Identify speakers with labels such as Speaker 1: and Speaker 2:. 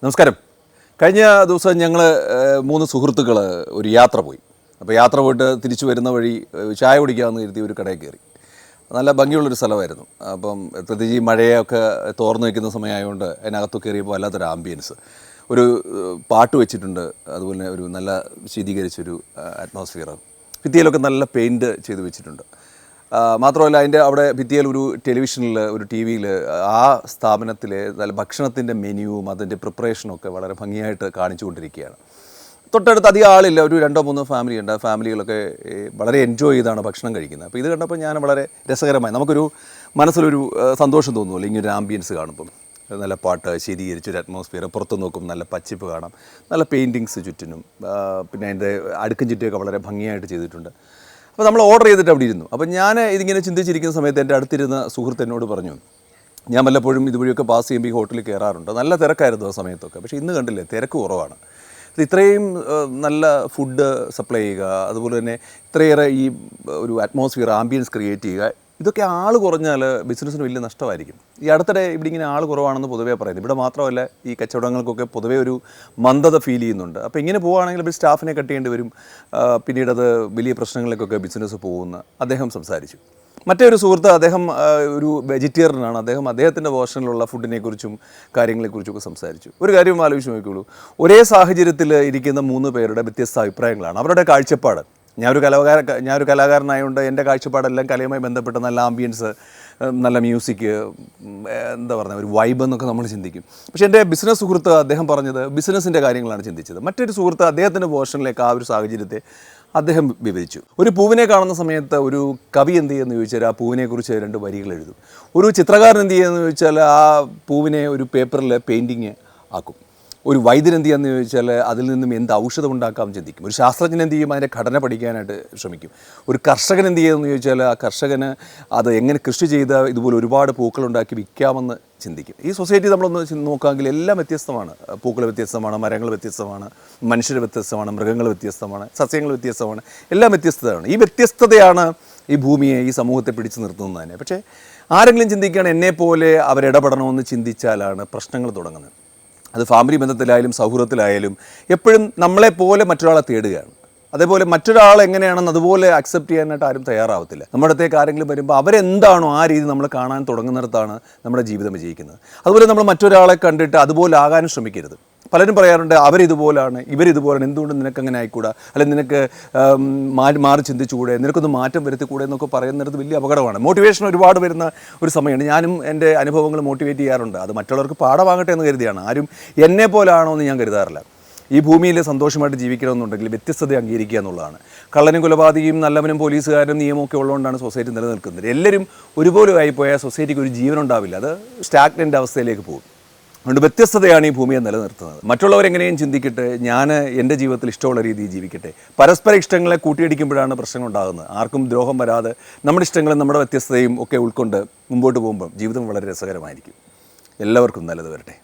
Speaker 1: നമസ്കാരം. കഴിഞ്ഞ ദിവസം ഞങ്ങൾ 3 സുഹൃത്തുക്കൾ ഒരു യാത്ര പോയി. അപ്പോൾ യാത്ര പോയിട്ട് തിരിച്ചു വരുന്ന വഴി ചായ കുടിക്കാമെന്ന് കരുതി ഒരു കടയിൽ കയറി. നല്ല ഭംഗിയുള്ളൊരു സ്ഥലമായിരുന്നു. അപ്പം പ്രത്യേകിച്ച് ഈ മഴയൊക്കെ തോർന്നു നിൽക്കുന്ന സമയമായതുകൊണ്ട് അതിനകത്ത് കയറിയപ്പോൾ വല്ലാത്തൊരു ആംബിയൻസ്. ഒരു പാട്ട് വെച്ചിട്ടുണ്ട്, അതുപോലെ ഒരു നല്ല ശീതീകരിച്ചൊരു അറ്റ്മോസ്ഫിയർ. ഭിത്തിയിലൊക്കെ നല്ല പെയിൻറ്റ് ചെയ്ത് വെച്ചിട്ടുണ്ട്. മാത്രമല്ല അതിൻ്റെ അവിടെ ഭിത്തിയിൽ ഒരു ടെലിവിഷനിൽ ഒരു ടി വിയിൽ ആ സ്ഥാപനത്തിലെ നല്ല ഭക്ഷണത്തിൻ്റെ മെനുവും അതിൻ്റെ പ്രിപ്പറേഷനൊക്കെ വളരെ ഭംഗിയായിട്ട് കാണിച്ചുകൊണ്ടിരിക്കുകയാണ്. തൊട്ടടുത്ത് അധികം ആളില്ല, ഒരു 2-3 ഫാമിലി ഉണ്ട്. ആ ഫാമിലികളൊക്കെ വളരെ എൻജോയ് ചെയ്താണ് ഭക്ഷണം കഴിക്കുന്നത്. അപ്പോൾ ഇത് കണ്ടപ്പോൾ ഞാൻ വളരെ രസകരമായി, നമുക്കൊരു മനസ്സിലൊരു സന്തോഷം തോന്നുമല്ലോ ഇങ്ങനൊരു ആംബിയൻസ് കാണുമ്പം. നല്ല പാട്ട്, ശീതീകരിച്ചൊരു അറ്റ്മോസ്ഫിയർ, പുറത്ത് നോക്കും നല്ല പച്ചിപ്പ് കാണാം, നല്ല പെയിൻറ്റിങ്സ് ചുറ്റിനും, പിന്നെ അതിൻ്റെ അടുക്കും ചുറ്റിയൊക്കെ വളരെ ഭംഗിയായിട്ട് ചെയ്തിട്ടുണ്ട്. അപ്പോൾ നമ്മൾ ഓർഡർ ചെയ്തിട്ട് അവിടെ ഇരുന്നു. അപ്പോൾ ഞാൻ ഇതിങ്ങനെ ചിന്തിച്ചിരിക്കുന്ന സമയത്ത് എൻ്റെ അടുത്തിരുന്ന സുഹൃത്ത് എന്നോട് പറഞ്ഞു, ഞാൻ വല്ലപ്പോഴും ഇതുവഴിയൊക്കെ പാസ് ചെയ്യുമ്പോൾ ഈ ഹോട്ടലിൽ കയറാറുണ്ട്, നല്ല തിരക്കായിരുന്നു ആ സമയത്തൊക്കെ, പക്ഷേ ഇന്ന് കണ്ടില്ലേ തിരക്ക് കുറവാണ്. ഇത്രയും നല്ല ഫുഡ് സപ്ലൈ ചെയ്യുക, അതുപോലെ തന്നെ ഇത്രയേറെ ഈ ഒരു അറ്റ്മോസ്ഫിയർ ആംബിയൻസ് ക്രിയേറ്റ് ചെയ്യുക, ഇതൊക്കെ ആൾ കുറഞ്ഞാൽ ബിസിനസ്സിന് വലിയ നഷ്ടമായിരിക്കും. ഈ അടുത്തിടെ ഇവിടെ ഇങ്ങനെ ആൾ കുറവാണെന്ന് പൊതുവേ പറയുന്നത്. ഇവിടെ മാത്രമല്ല, ഈ കച്ചവടങ്ങൾക്കൊക്കെ പൊതുവേ ഒരു മന്ദത ഫീൽ ചെയ്യുന്നുണ്ട്. അപ്പോൾ ഇങ്ങനെ പോവുകയാണെങ്കിൽ ഇപ്പോൾ സ്റ്റാഫിനെ കട്ട് ചെയ്യേണ്ടി വരും, പിന്നീടത് വലിയ പ്രശ്നങ്ങളിലേക്കൊക്കെ ബിസിനസ് പോകുമെന്ന് അദ്ദേഹം സംസാരിച്ചു. മറ്റൊരു സുഹൃത്ത്, അദ്ദേഹം ഒരു വെജിറ്റേറിയനാണ്. അദ്ദേഹത്തിൻ്റെ വേർഷനിലുള്ള ഫുഡിനെക്കുറിച്ചും കാര്യങ്ങളെക്കുറിച്ചൊക്കെ സംസാരിച്ചു. ഒരു കാര്യം ആലോചിച്ച് നോക്കിയുള്ളൂ, ഒരേ സാഹചര്യത്തിൽ ഇരിക്കുന്ന 3 പേരുടെ വ്യത്യസ്ത അഭിപ്രായങ്ങളാണ്, അവരുടെ കാഴ്ചപ്പാട്. ഞാനൊരു കലാകാരനായതുകൊണ്ട് എൻ്റെ കാഴ്ചപ്പാടെല്ലാം കലയുമായി ബന്ധപ്പെട്ട് നല്ല ആംബിയൻസ്, നല്ല മ്യൂസിക്, എന്താ പറയുക, ഒരു വൈബ് എന്നൊക്കെ നമ്മൾ ചിന്തിക്കും. പക്ഷേ എൻ്റെ ബിസിനസ് സുഹൃത്ത് അദ്ദേഹം പറഞ്ഞത് ബിസിനസ്സിൻ്റെ കാര്യങ്ങളാണ് ചിന്തിച്ചത്. മറ്റൊരു സുഹൃത്ത് അദ്ദേഹത്തിൻ്റെ വേർഷനിലേക്ക് ആ ഒരു സാഹചര്യത്തെ അദ്ദേഹം വിവരിച്ചു. ഒരു പൂവിനെ കാണുന്ന സമയത്ത് ഒരു കവി എന്ത് ചെയ്യുമെന്ന് ചോദിച്ചാൽ ആ പൂവിനെക്കുറിച്ച് 2 വരികൾ എഴുതും. ഒരു ചിത്രകാരൻ എന്ത് ചെയ്യുമെന്ന് ചോദിച്ചാൽ ആ പൂവിനെ ഒരു പേപ്പറിൽ പെയിൻറ്റിങ് ആക്കും. ഒരു വൈദ്യൻ എന്ത് ചെയ്യുമെന്ന് ചോദിച്ചാൽ അതിൽ നിന്നും എന്ത് ഔഷധം ഉണ്ടാക്കാം ചിന്തിക്കും. ഒരു ശാസ്ത്രജ്ഞൻ എന്ത് ചെയ്യും, അതിൻ്റെ ഘടന പഠിക്കാനായിട്ട് ശ്രമിക്കും. ഒരു കർഷകൻ എന്ത് ചെയ്യുമെന്ന് ചോദിച്ചാൽ ആ കർഷകന് അത് എങ്ങനെ കൃഷി ചെയ്ത് ഇതുപോലെ ഒരുപാട് പൂക്കളുണ്ടാക്കി വിൽക്കാമെന്ന് ചിന്തിക്കും. ഈ സൊസൈറ്റി നമ്മളൊന്ന് നോക്കാമെങ്കിൽ എല്ലാം വ്യത്യസ്തമാണ്. പൂക്കൾ വ്യത്യസ്തമാണ്, മരങ്ങൾ വ്യത്യസ്തമാണ്, മനുഷ്യർ വ്യത്യസ്തമാണ്, മൃഗങ്ങൾ വ്യത്യസ്തമാണ്, സസ്യങ്ങൾ വ്യത്യസ്തമാണ്, എല്ലാം വ്യത്യസ്തതയാണ്. ഈ വ്യത്യസ്തതയാണ് ഈ ഭൂമിയെ, ഈ സമൂഹത്തെ പിടിച്ചു നിർത്തുന്നത് തന്നെ. പക്ഷേ ആരെങ്കിലും ചിന്തിക്കുകയാണ് എന്നെപ്പോലെ അവരിടപെടണമെന്ന് ചിന്തിച്ചാലാണ് പ്രശ്നങ്ങൾ തുടങ്ങുന്നത്. അത് ഫാമിലി ബന്ധത്തിലായാലും സൗഹൃദത്തിലായാലും എപ്പോഴും നമ്മളെപ്പോലെ മറ്റൊരാളെ തേടുകയാണ്. അതേപോലെ മറ്റൊരാൾ എങ്ങനെയാണെന്ന് അതുപോലെ അക്സെപ്റ്റ് ചെയ്യാനായിട്ട് ആരും തയ്യാറാവത്തില്ല. നമ്മുടെ അടുത്തേക്ക് ആരെങ്കിലും വരുമ്പോൾ അവരെന്താണോ ആ രീതി നമ്മൾ കാണാൻ തുടങ്ങുന്നിടത്താണ് നമ്മുടെ ജീവിതം വിജയിക്കുന്നത്. അതുപോലെ നമ്മൾ മറ്റൊരാളെ കണ്ടിട്ട് അതുപോലെ ആകാനും ശ്രമിക്കരുത്. പലരും പറയാറുണ്ട് അവരിതുപോലാണ്, ഇവരിതുപോലാണ്, എന്തുകൊണ്ട് നിനക്കങ്ങനെ ആയിക്കൂടാ, അല്ലെങ്കിൽ നിനക്ക് മാറി ചിന്തിച്ചുകൂടെ, നിനക്കൊന്ന് മാറ്റം വരുത്തിക്കൂടെ എന്നൊക്കെ പറയുന്നത് വലിയ അപകടമാണ്. മോട്ടിവേഷൻ ഒരുപാട് വരുന്ന ഒരു സമയമാണ്. ഞാനും എൻ്റെ അനുഭവങ്ങൾ മോട്ടിവേറ്റ് ചെയ്യാറുണ്ട്. അത് മറ്റുള്ളവർക്ക് പാഠമാകട്ടെ എന്ന് കരുതിയാണ്. ആരും എന്നെ പോലാണോ എന്ന് ഞാൻ കരുതാറില്ല. ഈ ഭൂമിയിൽ സന്തോഷമായിട്ട് ജീവിക്കണമെന്നുണ്ടെങ്കിൽ വ്യത്യസ്തത അംഗീകരിക്കുക എന്നുള്ളതാണ്. കള്ളനും കൊലപാതകയും നല്ലവനും പോലീസുകാരും നിയമമൊക്കെ ഉള്ളതുകൊണ്ടാണ് സൊസൈറ്റി നിലനിൽക്കുന്നത്. എല്ലാവരും ഒരുപോലെ ആയിപ്പോയാൽ സൊസൈറ്റിക്ക് ഒരു ജീവനുണ്ടാവില്ല, അത് സ്റ്റാഗ്നൻ്റ് അവസ്ഥയിലേക്ക് പോകും. അതുകൊണ്ട് വ്യത്യസ്തതയാണ് ഈ ഭൂമിയെ നിലനിർത്തുന്നത്. മറ്റുള്ളവരെങ്ങനെയും ചിന്തിക്കട്ടെ, ഞാൻ എൻ്റെ ജീവിതത്തിൽ ഇഷ്ടമുള്ള രീതിയിൽ ജീവിക്കട്ടെ. പരസ്പര ഇഷ്ടങ്ങളെ കൂട്ടിയിടിക്കുമ്പോഴാണ് പ്രശ്നങ്ങൾ ഉണ്ടാകുന്നത്. ആർക്കും ദ്രോഹം വരാതെ നമ്മുടെ ഇഷ്ടങ്ങളും നമ്മുടെ വ്യത്യസ്തതയും ഒക്കെ ഉൾക്കൊണ്ട് മുമ്പോട്ട് പോകുമ്പോൾ ജീവിതം വളരെ രസകരമായിരിക്കും. എല്ലാവർക്കും നല്ലത് വരട്ടെ.